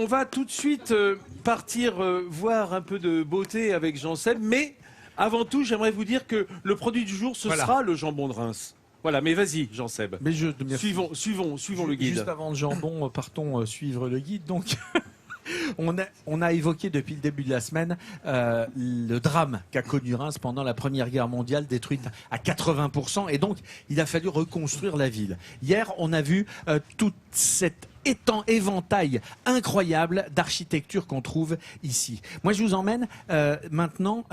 on va tout de suite partir voir un peu de beauté avec Jean-Seb, mais avant tout, j'aimerais vous dire que le produit du jour, ce sera le jambon de Reims. Voilà, mais vas-y, Jean-Seb. Suivons le guide. Juste avant le jambon, partons suivre le guide. Donc, on a évoqué depuis le début de la semaine le drame qu'a connu Reims pendant la Première Guerre mondiale, détruite à 80%. Et donc, il a fallu reconstruire la ville. Hier, on a vu toute cette éventail incroyable d'architecture qu'on trouve ici. Moi, je vous emmène maintenant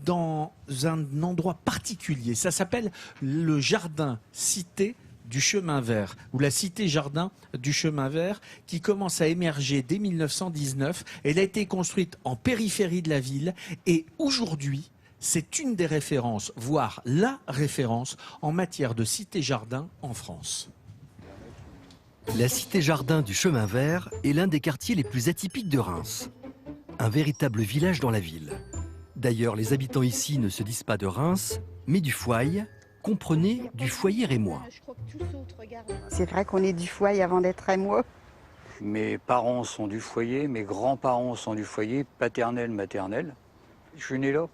dans un endroit particulier. Ça s'appelle le jardin cité du chemin vert, ou la cité-jardin du chemin vert, qui commence à émerger dès 1919. Elle a été construite en périphérie de la ville et aujourd'hui, c'est une des références, voire la référence en matière de cité-jardin en France. La cité-jardin du chemin vert est l'un des quartiers les plus atypiques de Reims. Un véritable village dans la ville. D'ailleurs, les habitants ici ne se disent pas de Reims, mais du Fouaille. Comprenez du foyer rémois. C'est vrai qu'on est du foyer avant d'être rémois. Mes parents sont du foyer, mes grands-parents sont du foyer, paternel, maternel. Je suis né là.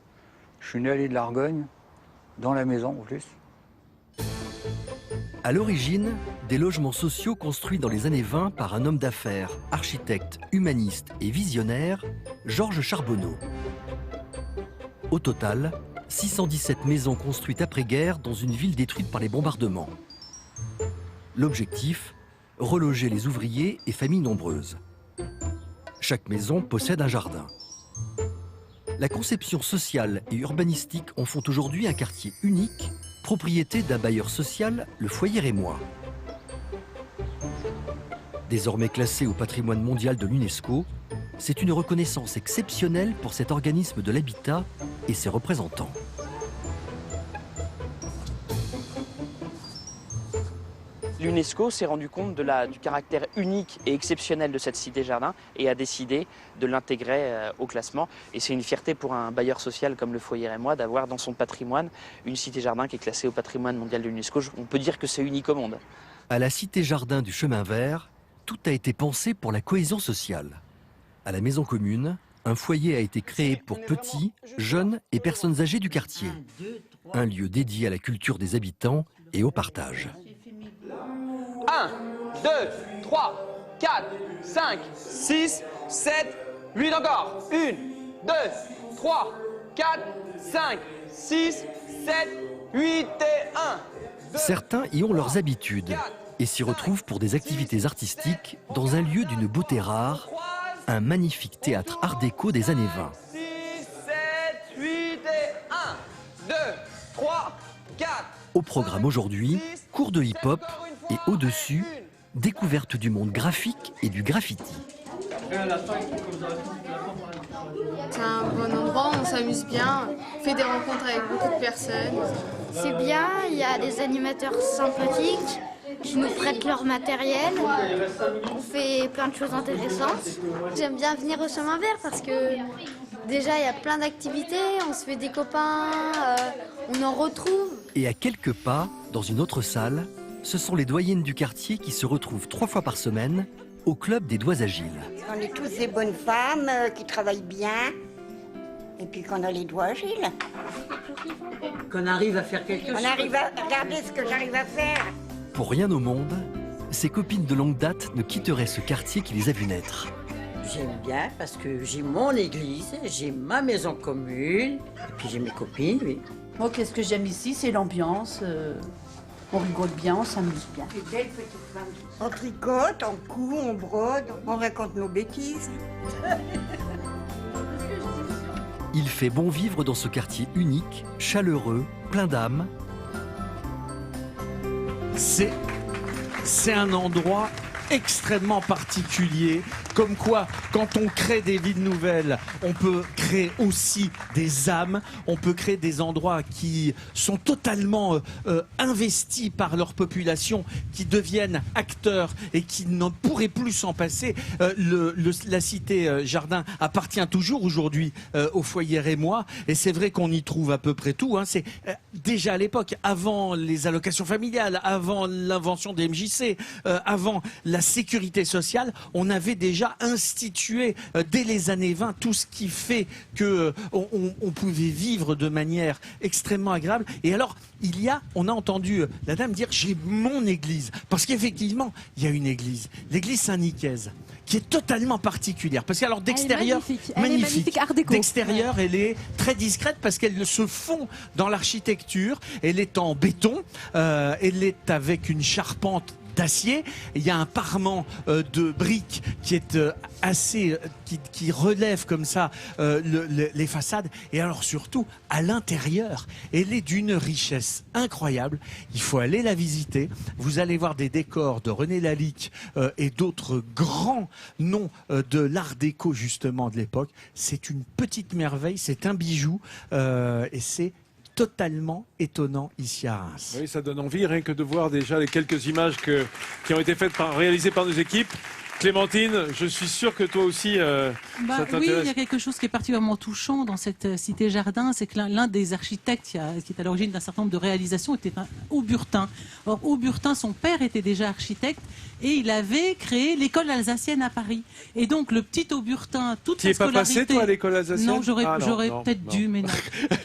Je suis né allée de l'Argonne, dans la maison en plus. À l'origine, des logements sociaux construits dans les années 20 par un homme d'affaires, architecte, humaniste et visionnaire, Georges Charbonneau. Au total, 617 maisons construites après-guerre dans une ville détruite par les bombardements. L'objectif, reloger les ouvriers et familles nombreuses. Chaque maison possède un jardin. La conception sociale et urbanistique en font aujourd'hui un quartier unique, propriété d'un bailleur social, le foyer rémois. Désormais classé au patrimoine mondial de l'UNESCO, c'est une reconnaissance exceptionnelle pour cet organisme de l'habitat et ses représentants. L'UNESCO s'est rendu compte du caractère unique et exceptionnel de cette cité-jardin et a décidé de l'intégrer au classement. Et c'est une fierté pour un bailleur social comme le Foyer Rémois d'avoir dans son patrimoine une cité-jardin qui est classée au patrimoine mondial de l'UNESCO. On peut dire que c'est unique au monde. À la cité-jardin du chemin vert, tout a été pensé pour la cohésion sociale. À la maison commune, un foyer a été créé pour petits, jeunes et personnes âgées du quartier. Un lieu dédié à la culture des habitants et au partage. 1, 2, 3, 4, 5, 6, 7, 8 encore. 1, 2, 3, 4, 5, 6, 7, 8 et 1. Certains y ont leurs habitudes et s'y retrouvent pour des activités artistiques dans un lieu d'une beauté rare, un magnifique théâtre art déco des années 20. 6, 7, 8 et 1, 2, 3, 4. Au programme aujourd'hui, cours de hip-hop et au-dessus, découverte du monde graphique et du graffiti. C'est un bon endroit, on s'amuse bien, on fait des rencontres avec beaucoup de personnes. C'est bien, il y a des animateurs sympathiques qui nous prêtent leur matériel. On fait plein de choses intéressantes. J'aime bien venir au chemin vert parce que déjà il y a plein d'activités, on se fait des copains, on en retrouve. Et à quelques pas, dans une autre salle, ce sont les doyennes du quartier qui se retrouvent 3 fois par semaine au club des doigts agiles. On est tous des bonnes femmes qui travaillent bien et puis qu'on a les doigts agiles. Qu'on arrive à faire quelque chose. On arrive à regarder ce que j'arrive à faire. Pour rien au monde, ces copines de longue date ne quitteraient ce quartier qui les a vues naître. J'aime bien parce que j'ai mon église, j'ai ma maison commune, et puis j'ai mes copines, oui. Moi, qu'est-ce que j'aime ici, c'est l'ambiance. On rigole bien, on s'amuse bien. Des belles petites femmes. On tricote, on coud, on brode, on raconte nos bêtises. Il fait bon vivre dans ce quartier unique, chaleureux, plein d'âme. C'est un endroit extrêmement particulier, comme quoi quand on crée des villes nouvelles, on peut créer aussi des âmes, on peut créer des endroits qui sont totalement investis par leur population, qui deviennent acteurs et qui ne pourraient plus s'en passer. La cité Jardin appartient toujours aujourd'hui au Foyer Rémois et c'est vrai qu'on y trouve à peu près tout. C'est déjà à l'époque, avant les allocations familiales, avant l'invention des MJC, avant la sécurité sociale, on avait déjà déjà institué dès les années 20 tout ce qui fait que on pouvait vivre de manière extrêmement agréable. Et alors, on a entendu la dame dire j'ai mon église, parce qu'effectivement, il y a une église, l'église Saint-Nicaise, qui est totalement particulière. Parce que alors d'extérieur, magnifique, art déco. D'extérieur, elle est très discrète parce qu'elle se fond dans l'architecture. Elle est en béton, elle est avec une charpente d'acier. Il y a un parement de briques qui est qui relève comme ça les façades. Et alors surtout, à l'intérieur, elle est d'une richesse incroyable. Il faut aller la visiter. Vous allez voir des décors de René Lalique et d'autres grands noms de l'art déco justement de l'époque. C'est une petite merveille, c'est un bijou et c'est totalement étonnant ici à Reims. Oui, ça donne envie, rien que de voir déjà les quelques images qui ont été réalisées par nos équipes. Clémentine, je suis sûr que toi aussi, ça t'intéresse. Oui, il y a quelque chose qui est particulièrement touchant dans cette cité-jardin, c'est que l'un des architectes qui est à l'origine d'un certain nombre de réalisations était un Auburtin. Or, Auburtin, son père était déjà architecte et il avait créé l'école alsacienne à Paris. Et donc, le petit Auburtin, toute sa scolarité... Tu n'y es pas passé, toi, à l'école alsacienne? Non, j'aurais peut-être dû, mais non.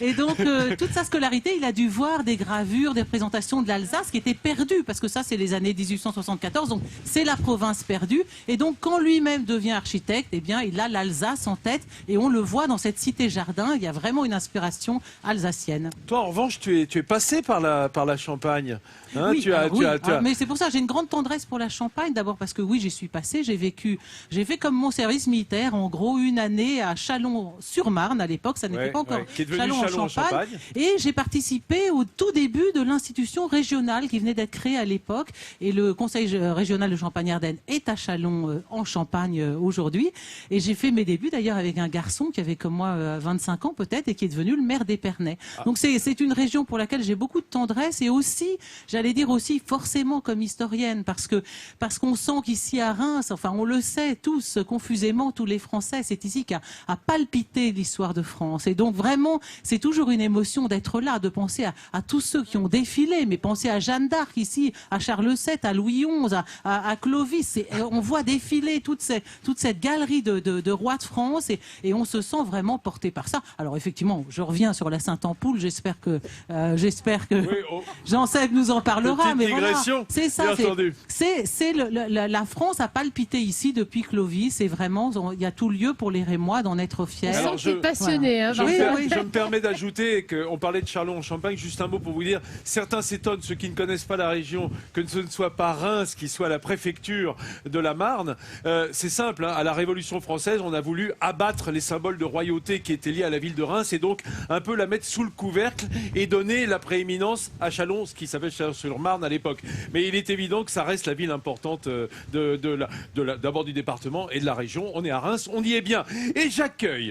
Et donc, toute sa scolarité, il a dû voir des gravures, des représentations de l'Alsace qui étaient perdues, parce que ça, c'est les années 1874, donc c'est la province perdue. Et donc, quand lui-même devient architecte, eh bien, il a l'Alsace en tête. Et on le voit dans cette cité-jardin. Il y a vraiment une inspiration alsacienne. Toi, en revanche, tu es passé par la Champagne. Hein, oui, mais c'est pour ça, j'ai une grande tendresse pour la Champagne. D'abord parce que oui, j'y suis passé. J'ai fait comme mon service militaire, en gros, une année à Chalon-sur-Marne. À l'époque, ça n'était pas encore Chalon-en-Champagne. Et j'ai participé au tout début de l'institution régionale qui venait d'être créée à l'époque. Et le conseil régional de Champagne-Ardenne est à Chalon en Champagne aujourd'hui. Et j'ai fait mes débuts d'ailleurs avec un garçon qui avait comme moi 25 ans peut-être et qui est devenu le maire d'Épernay. Donc c'est une région pour laquelle j'ai beaucoup de tendresse et aussi, j'allais dire aussi forcément comme historienne parce qu'on sent qu'ici à Reims, enfin on le sait tous confusément, tous les Français, c'est ici qu'a palpité l'histoire de France. Et donc vraiment, c'est toujours une émotion d'être là, de penser à tous ceux qui ont défilé, mais penser à Jeanne d'Arc ici, à Charles VII, à Louis XI, à Clovis. On voit défiler toute cette galerie de rois de France et on se sent vraiment porté par ça. Alors effectivement, je reviens sur la Sainte-Ampoule, j'espère que Jean-Seb nous en parlera, mais voilà, c'est ça, la France a palpité ici depuis Clovis et vraiment, il y a tout lieu pour les Rémois d'en être fiers. Alors, je suis passionné. Voilà. Je me permets d'ajouter qu'on parlait de Châlons-en-Champagne, juste un mot pour vous dire, certains s'étonnent, ceux qui ne connaissent pas la région, que ce ne soit pas Reims qui soit la préfecture de la Marne. C'est simple, hein, à la Révolution française, on a voulu abattre les symboles de royauté qui étaient liés à la ville de Reims et donc un peu la mettre sous le couvercle et donner la prééminence à Châlons, ce qui s'appelle Châlons-sur-Marne à l'époque. Mais il est évident que ça reste la ville importante d'abord du département et de la région. On est à Reims, on y est bien. Et j'accueille